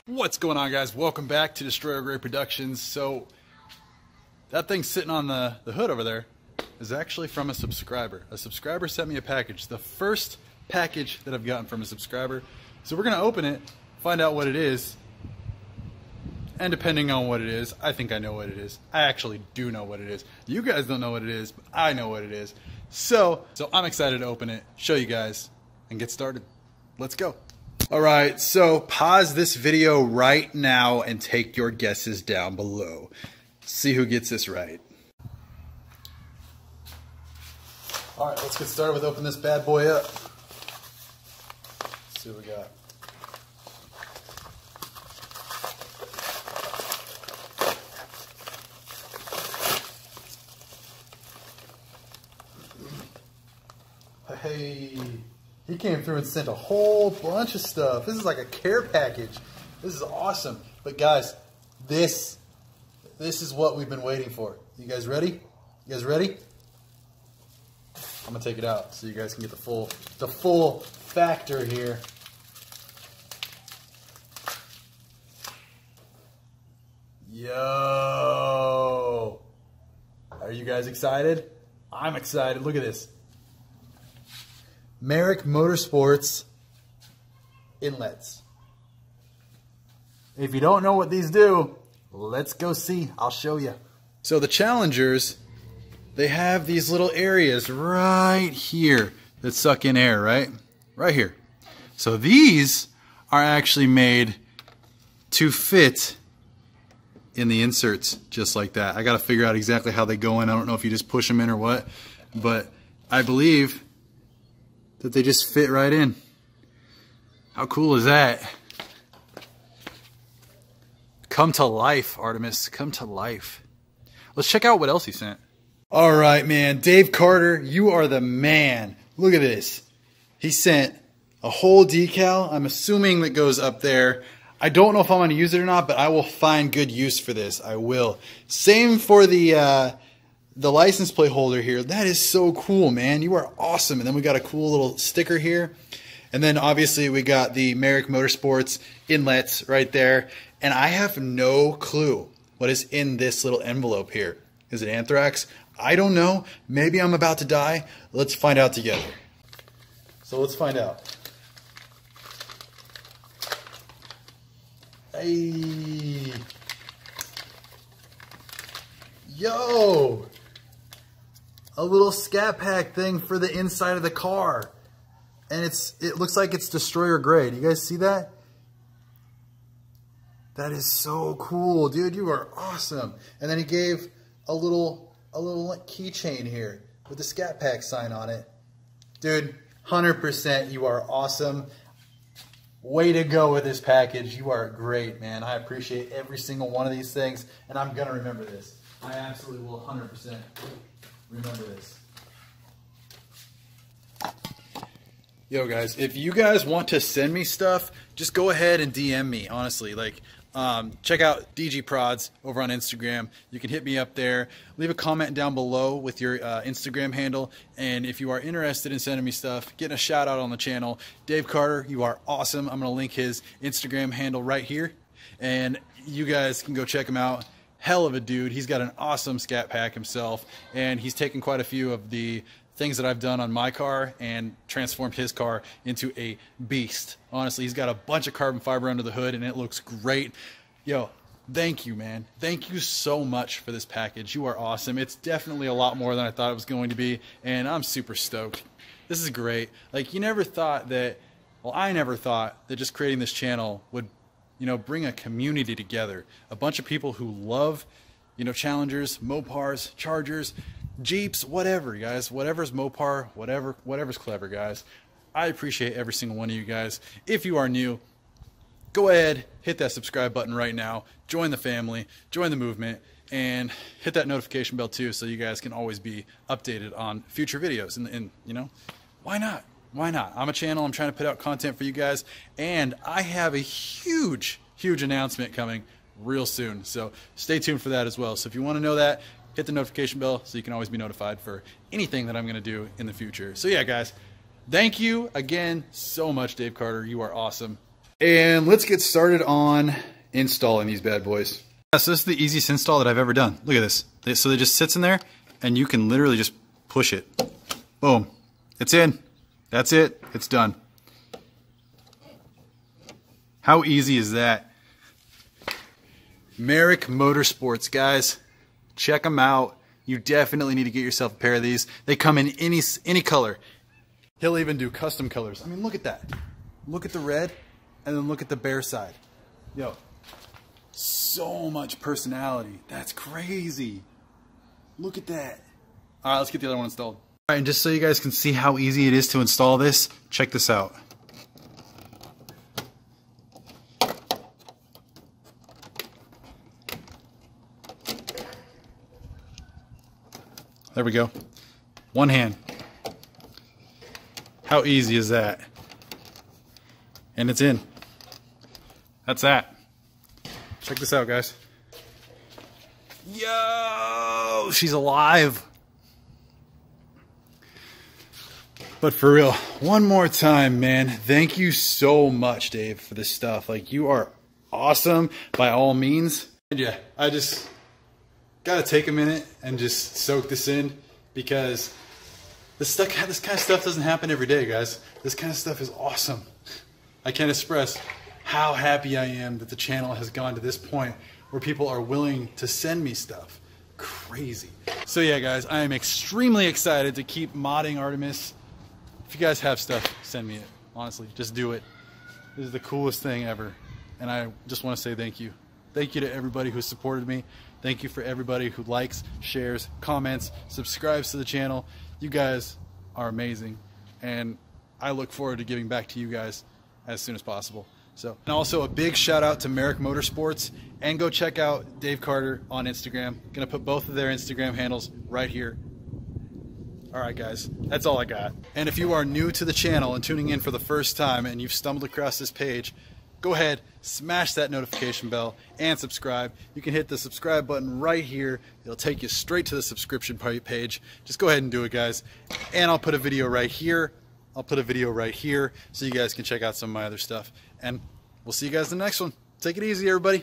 What's going on, guys? Welcome back to Destroyer Grade Productions. So that thing sitting on the hood over there is actually from a subscriber. A subscriber sent me a package, the first package that I've gotten from a subscriber. So we're gonna open it, find out what it is, and depending on what it is, I think I know what it is. I actually do know what it is. You guys don't know what it is, but I know what it is. So I'm excited to open it, show you guys, and get started. Let's go. All right, so pause this video right now and take your guesses down below. See who gets this right. All right, let's get started with opening this bad boy up. Let's see what we got. Hey. He came through and sent a whole bunch of stuff. This is like a care package. This is awesome. But guys, this is what we've been waiting for. You guys ready? You guys ready? I'm gonna take it out so you guys can get the full factor here. Yo! Are you guys excited? I'm excited. Look at this. Merrick Motorsports inlets. If you don't know what these do, let's go see. I'll show you. So the Challengers, they have these little areas right here that suck in air, right? Right here. So these are actually made to fit in the inserts just like that. I got to figure out exactly how they go in. I don't know if you just push them in or what, but I believe that they just fit right in. How cool is that? Come to life, Artemis. Come to life. Let's check out what else he sent. All right, man. Dave Carter, you are the man. Look at this. He sent a whole decal. I'm assuming that goes up there. I don't know if I'm going to use it or not, but I will find good use for this. I will. Same for the license plate holder here. That is so cool, man. You are awesome. And then we got a cool little sticker here. And then obviously we got the Merrick Motorsports inlets right there. And I have no clue what is in this little envelope here. Is it anthrax? I don't know. Maybe I'm about to die. Let's find out together. So let's find out. Hey. Yo. A little scat pack thing for the inside of the car. And it looks like it's Destroyer grade. You guys see that? That is so cool, dude. You are awesome. And then he gave a little keychain here with the scat pack sign on it. Dude, 100% you are awesome. Way to go with this package. You are great, man. I appreciate every single one of these things, and I'm gonna remember this. I absolutely will 100% remember this. Yo guys, if you guys want to send me stuff, just go ahead and DM me, honestly. Like, check out DG Prods over on Instagram. You can hit me up there. Leave a comment down below with your Instagram handle. And if you are interested in sending me stuff, getting a shout out on the channel, Dave Carter, you are awesome. I'm going to link his Instagram handle right here. And you guys can go check him out. Hell of a dude. He's got an awesome scat pack himself, and he's taken quite a few of the things that I've done on my car and transformed his car into a beast. Honestly, he's got a bunch of carbon fiber under the hood, and it looks great. Yo, thank you, man. Thank you so much for this package. You are awesome. It's definitely a lot more than I thought it was going to be, and I'm super stoked. This is great. Like, you never thought that, well, I never thought that just creating this channel would, you know, bring a community together. A bunch of people who love, you know, Challengers, Mopars, Chargers, Jeeps, whatever, guys. Whatever's Mopar, whatever's clever, guys. I appreciate every single one of you guys. If you are new, go ahead, hit that subscribe button right now. Join the family, join the movement, and hit that notification bell too, so you guys can always be updated on future videos. And you know, why not? Why not? I'm a channel. I'm trying to put out content for you guys, and I have a huge announcement coming real soon. So stay tuned for that as well. So if you want to know that, hit the notification bell so you can always be notified for anything that I'm going to do in the future. So yeah, guys, thank you again so much, Dave Carter. You are awesome. And let's get started on installing these bad boys. So this is the easiest install that I've ever done. Look at this. So it just sits in there and you can literally just push it. Boom. It's in. That's it. It's done. How easy is that? Merrick Motorsports, guys. Check them out. You definitely need to get yourself a pair of these. They come in any color. He'll even do custom colors. I mean, look at that. Look at the red and then look at the bare side. Yo, so much personality. That's crazy. Look at that. All right, let's get the other one installed. All right, and just so you guys can see how easy it is to install this, check this out. There we go. One hand. How easy is that? And it's in. That's that. Check this out, guys. Yo, she's alive. But for real, one more time, man, thank you so much, Dave, for this stuff. Like, you are awesome by all means. And yeah, I just gotta take a minute and just soak this in, because this kind of stuff doesn't happen every day, guys. This kind of stuff is awesome. I can't express how happy I am that the channel has gone to this point where people are willing to send me stuff. Crazy. So yeah, guys, I am extremely excited to keep modding Artemis. If you guys have stuff, send me it. Honestly, just do it. This is the coolest thing ever. And I just want to say thank you. Thank you to everybody who supported me. Thank you for everybody who likes, shares, comments, subscribes to the channel. You guys are amazing. And I look forward to giving back to you guys as soon as possible. So, and also a big shout out to Merrick Motorsports, and go check out Dave Carter on Instagram. Gonna put both of their Instagram handles right here. All right, guys, that's all I got. And if you are new to the channel and tuning in for the first time and you've stumbled across this page, go ahead, smash that notification bell and subscribe. You can hit the subscribe button right here. It'll take you straight to the subscription page. Just go ahead and do it, guys. And I'll put a video right here. I'll put a video right here so you guys can check out some of my other stuff. And we'll see you guys in the next one. Take it easy, everybody.